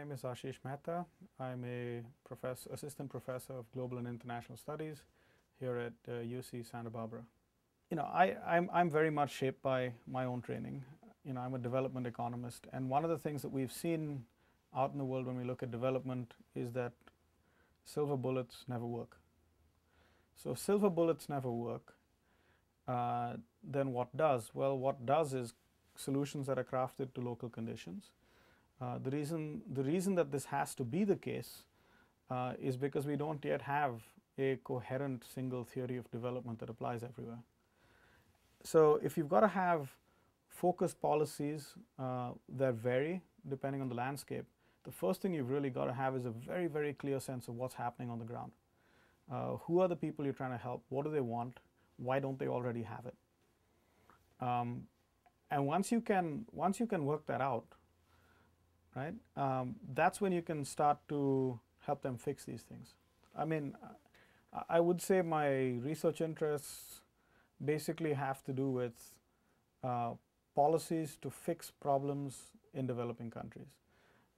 name is Aashish Mehta. I'm a assistant professor of global and international studies here at UC Santa Barbara. I'm very much shaped by my own training. I'm a development economist, and one of the things that we've seen out in the world when we look at development is that silver bullets never work. So if silver bullets never work, then what does? Well, what does is solutions that are crafted to local conditions. The reason that this has to be the case is because we don't yet have a coherent single theory of development that applies everywhere. So if you've got to have focused policies that vary depending on the landscape, the first thing you've really got to have is a very, very clear sense of what's happening on the ground. Who are the people you're trying to help? What do they want? Why don't they already have it? And once you can work that out, right, that's when you can start to help them fix these things. I mean, I would say my research interests basically have to do with policies to fix problems in developing countries.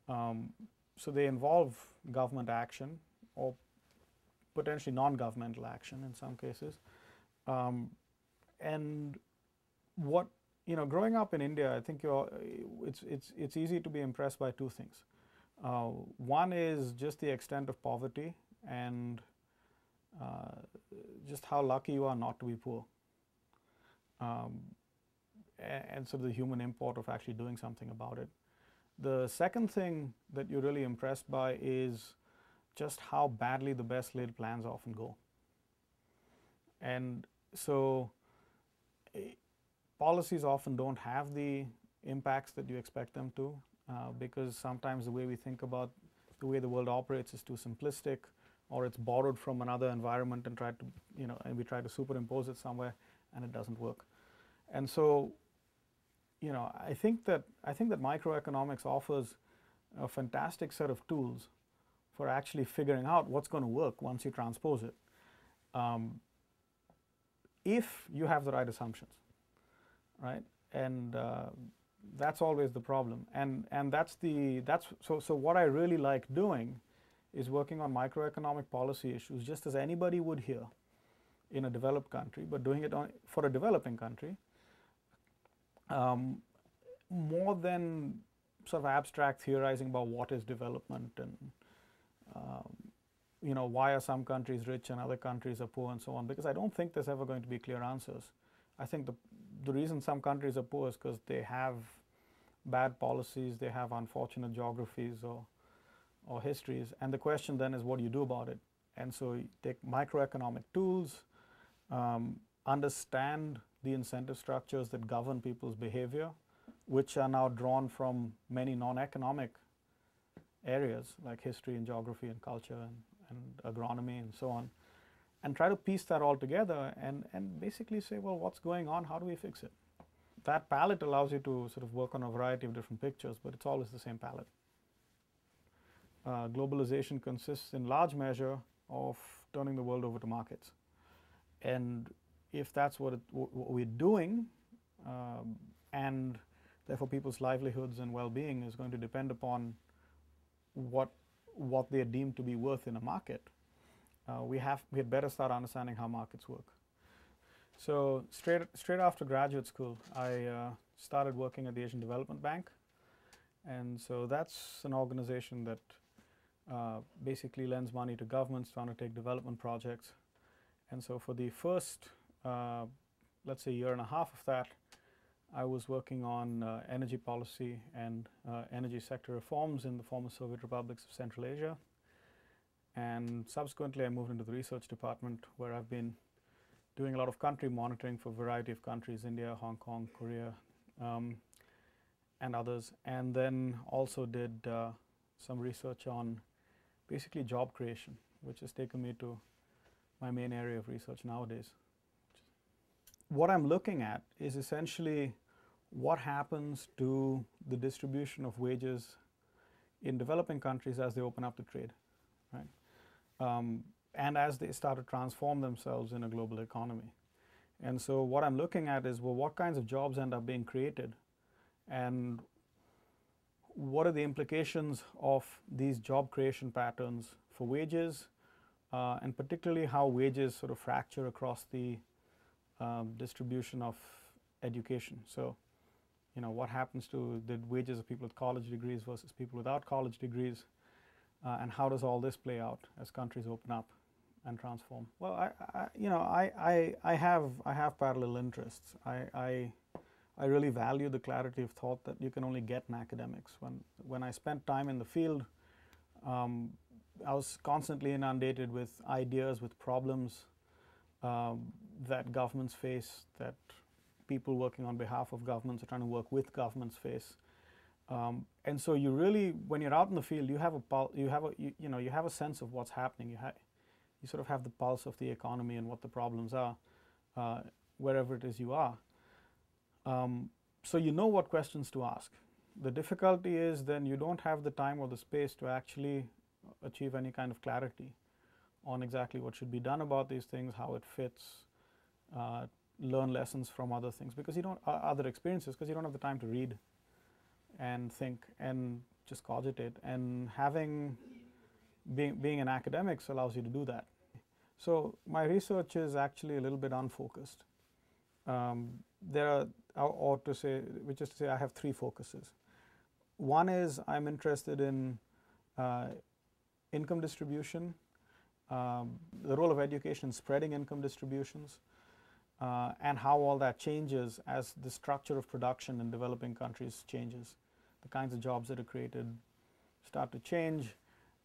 So they involve government action or potentially non-governmental action in some cases. And what, growing up in India, I think it's easy to be impressed by two things. One is just the extent of poverty and just how lucky you are not to be poor. And sort of the human import of actually doing something about it. The second thing that you're really impressed by is just how badly the best laid plans often go. And so policies often don't have the impacts that you expect them to, because sometimes the way we think about the way the world operates is too simplistic, or it's borrowed from another environment and we try to superimpose it somewhere, and it doesn't work. And so, I think that microeconomics offers a fantastic set of tools for actually figuring out what's going to work once you transpose it, if you have the right assumptions, right? And that's always the problem. And so what I really like doing is working on microeconomic policy issues, just as anybody would here in a developed country, but doing it for a developing country, more than sort of abstract theorizing about what is development and why are some countries rich and other countries are poor and so on, because I don't think there's ever going to be clear answers. I think the reason some countries are poor is because they have bad policies, they have unfortunate geographies or histories, and the question then is, what do you do about it? And so you take microeconomic tools, understand the incentive structures that govern people's behavior, which are now drawn from many non-economic areas like history and geography and culture and agronomy and so on, and try to piece that all together and basically say, well, what's going on? How do we fix it? That palette allows you to sort of work on a variety of different pictures, but it's always the same palette. Globalization consists in large measure of turning the world over to markets. And if that's what we're doing, and therefore people's livelihoods and well-being is going to depend upon what they're deemed to be worth in a market, we had better start understanding how markets work. So straight after graduate school, I started working at the Asian Development Bank, and so that's an organization that basically lends money to governments to undertake development projects. And so for the first, let's say, year and a half of that, I was working on energy policy and energy sector reforms in the former Soviet republics of Central Asia. And subsequently, I moved into the research department, where I've been doing a lot of country monitoring for a variety of countries: India, Hong Kong, Korea, and others. And then also did some research on basically job creation, which has taken me to my main area of research nowadays. What I'm looking at is essentially what happens to the distribution of wages in developing countries as they open up to trade, right? And as they start to transform themselves in a global economy. And so what I'm looking at is, well, what kinds of jobs end up being created, and what are the implications of these job creation patterns for wages, and particularly how wages sort of fracture across the distribution of education. So, what happens to the wages of people with college degrees versus people without college degrees, and how does all this play out as countries open up and transform? Well, I have parallel interests. I really value the clarity of thought that you can only get in academics. When I spent time in the field, I was constantly inundated with ideas, with problems that governments face, that people working on behalf of governments or trying to work with governments face. And so you really, when you're out in the field, you have a sense of what's happening. You sort of have the pulse of the economy and what the problems are, wherever it is you are. So you know what questions to ask. The difficulty is then you don't have the time or the space to actually achieve any kind of clarity on exactly what should be done about these things, how it fits, learn lessons from other things, because you don't other experiences, because you don't have the time to read and think and just cogitate. And being an academics allows you to do that. So my research is actually a little bit unfocused. Which is to say, I have three focuses. One is I'm interested in income distribution, the role of education in spreading income distributions, and how all that changes as the structure of production in developing countries changes. The kinds of jobs that are created start to change,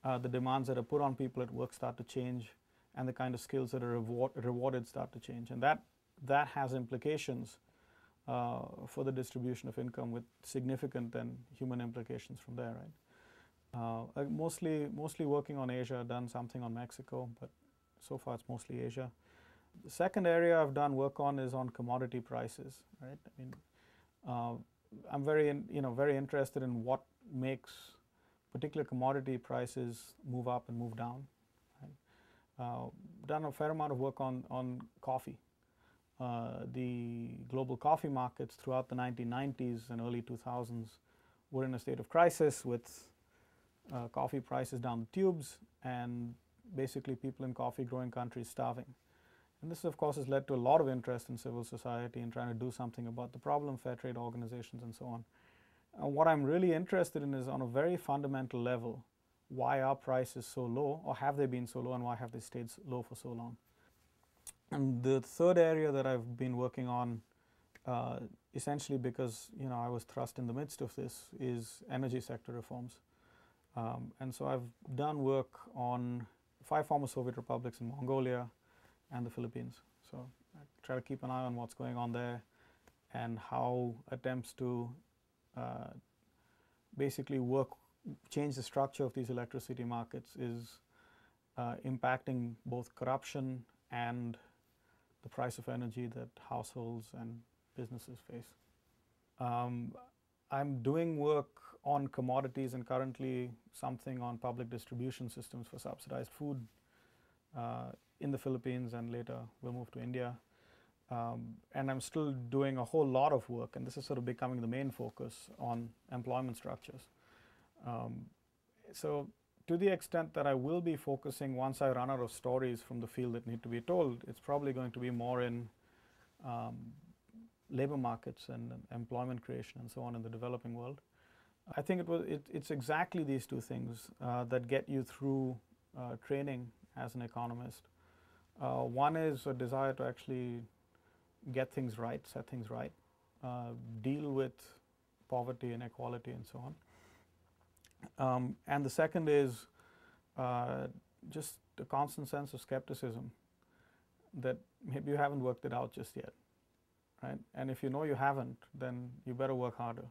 the demands that are put on people at work start to change, and the kind of skills that are rewarded start to change. And that has implications for the distribution of income, with significant and human implications from there, right? Mostly working on Asia. I've done something on Mexico, but so far it's mostly Asia. The second area I've done work on is on commodity prices, right? I mean, I'm very interested in what makes particular commodity prices move up and move down. Right? Done a fair amount of work on coffee. The global coffee markets throughout the 1990s and early 2000s were in a state of crisis, with coffee prices down the tubes and basically people in coffee growing countries starving. And this, of course, has led to a lot of interest in civil society in trying to do something about the problem, fair trade organizations and so on. And what I'm really interested in is, on a very fundamental level, why are prices so low, or have they been so low, and why have they stayed low for so long? And the third area that I've been working on, essentially because I was thrust in the midst of this, is energy sector reforms. And so I've done work on 5 former Soviet republics in Mongolia and the Philippines. So I try to keep an eye on what's going on there, and how attempts to basically change the structure of these electricity markets is impacting both corruption and the price of energy that households and businesses face. I'm doing work on commodities, and currently something on public distribution systems for subsidized food in the Philippines, and later we'll move to India. And I'm still doing a whole lot of work, and this is sort of becoming the main focus, on employment structures. So to the extent that I will be focusing, once I run out of stories from the field that need to be told, it's probably going to be more in labor markets and employment creation and so on in the developing world. I think it's exactly these two things that get you through training as an economist. One is a desire to actually get things right, set things right, deal with poverty, inequality, and so on. And the second is just a constant sense of skepticism that maybe you haven't worked it out just yet, right? And if you know you haven't, then you better work harder.